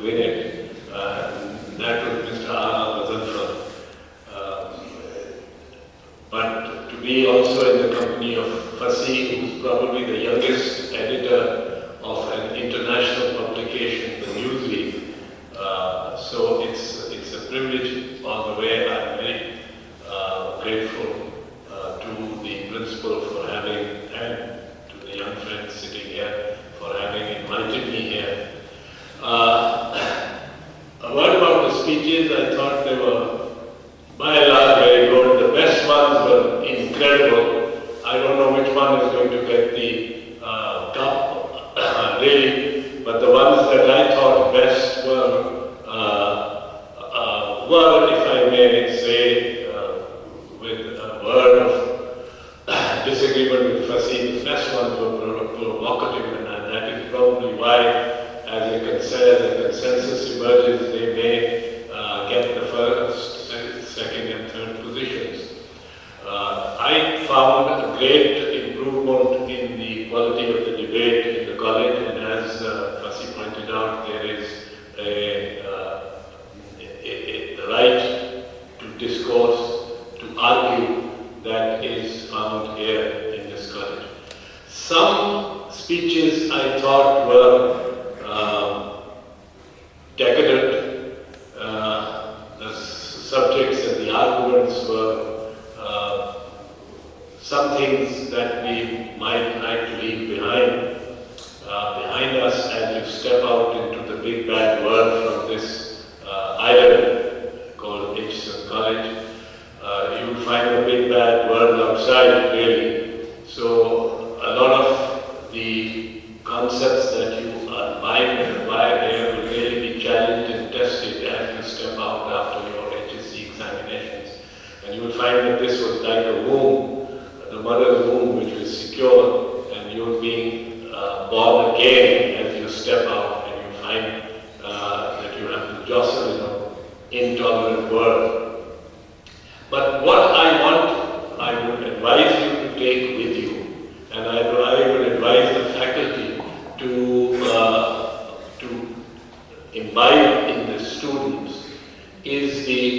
win it. That was Mr. Ahsan. But to be also in the company of Fasi, who's probably the youngest editor of an international publication, the Newsweek. So it's a privilege on the way. I'm very grateful to the principal for having, and to the young friends sitting here for having invited me here. A word about the speeches. I thought they were by and large very good. The best ones were incredible. I don't know which one is going to get the cup, really, but the ones that I thought best were, if I may say, with a word of disagreement with Fasi, the best ones were provocative, and that is probably why, as a consensus emerges, they may get the first, second and third positions. I found a great improvement in the quality of the debate in the college, and as Fasi pointed out, there is the right to discourse, to argue, that is found here in this college. Some speeches I thought were decadent. The subjects and the arguments were some things that we might like to leave behind us as you step out into the big bad world from this island called Aitzaz College. You will find a big bad world outside, really. So a lot of the concepts that you might acquire here will really be challenged and tested as you step out after your HSC examinations. And you will find that this was like a womb, the mother's womb, which was secure, and you're being born again as you step out, and you find that you have to jostle in an intolerant world. But what I would advise you to take with you, and I would advise the faculty to imbibe in the students, is the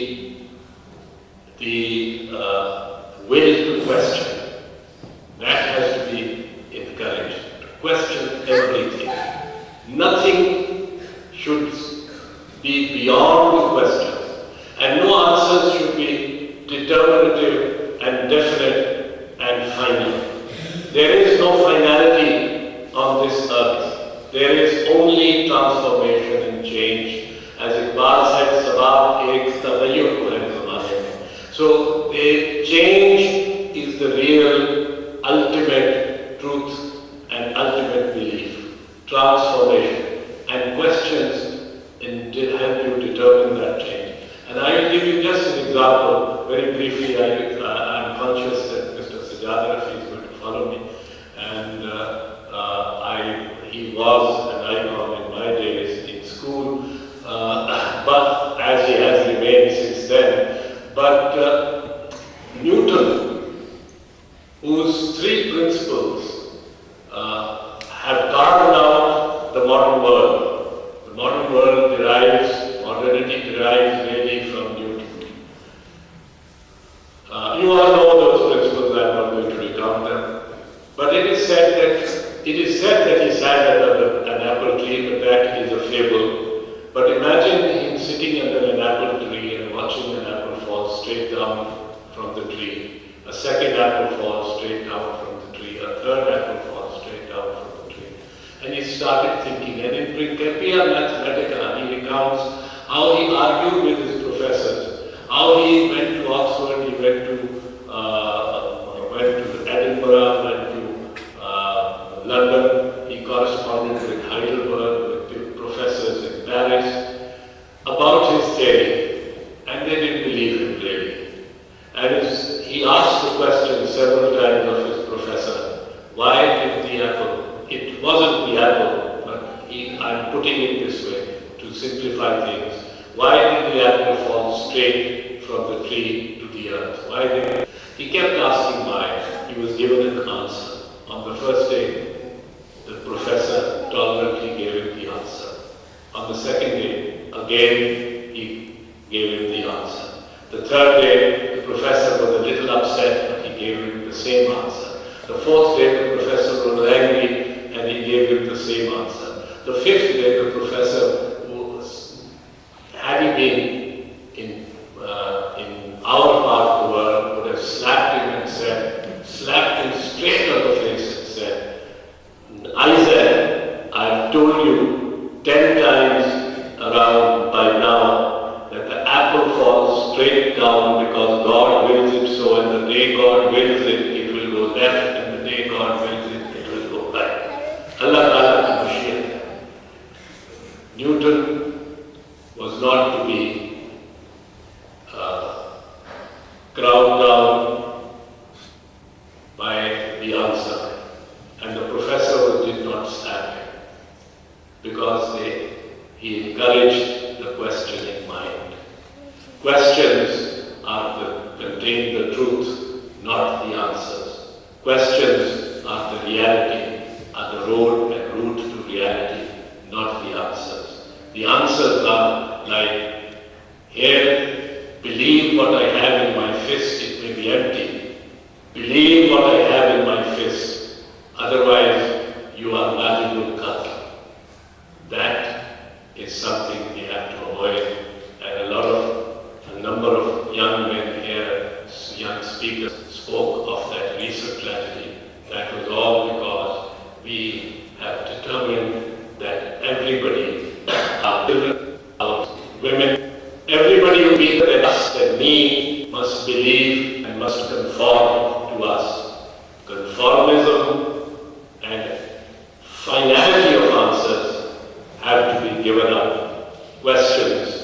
will to question. That has to be encouraged. To question everything. Nothing should be beyond the question, and no answers should be determinative and definite and final. There is no finality on this earth. There is only transformation and change. As Iqbal said, sabab ek tagayyur ko hai zamane mein. So the change is the real ultimate truth and ultimate belief. Transformation and questions help you determine that change. And I will give you just an example, very briefly. I'm conscious that Mr. Sajjad Rafi is going to follow me, and he was an icon in my days in school, but as he has remained since then. But Newton, whose three principles have carved out the modern world. The modern world modernity derives really from Newton. You all know those principles, I'm not going to recount them. But it is said that he sat under an apple tree, but that is a fable. But imagine him sitting under an apple tree and watching an apple fall straight down from the tree. A second apple falls straight down from the tree. A third apple falls straight down from the tree. And he started thinking, and in Principia Mathematica, he recounts how he argued with his professors, how he went to Oxford, he went to Edinburgh, went to London, he corresponded with Heidelberg, with the professors in Paris, about his theory, and they didn't believe him really. And he asked the question several times of his professor, why did the apple, it wasn't the apple, but I'm putting it this way to simplify things, why did the apple fall straight from the tree to the earth? He kept asking why. He was given an answer. On the first day, the professor tolerantly gave him the answer. On On the second day, again he gave him the answer. The third day, the professor was a little upset, but he gave him the same answer. The fourth day, the professor was angry, and he gave him the same answer. The fifth day, the professor, had he been in our part of the world, would have slapped him and slapped him straight on the face and said, Aitzaz, I've told you 10 times around by now that the apple falls straight down because God wills it so, and the day God wills it, it will go left, and the day God wills it, it will go right. Allah Ta'ala ki Mashiach. Newton was not to be ground down by the answer, and the professor did not slap him because he encouraged the questioning mind. Questions contain the truth, not the answers. Questions are the reality, are the road and route to reality, not the answers. The answers are like, here, believe what I have in my fist, it may be empty. Believe what I have in my fist, otherwise you are valuable cattle. That is something we have to avoid, and a number of young men here, young speakers, spoke of that recent tragedy. That was all because we have determined that everybody, our children, our women, everybody who be than us and me must believe and must conform to us. Conformism and finality of answers have to be given up. Questions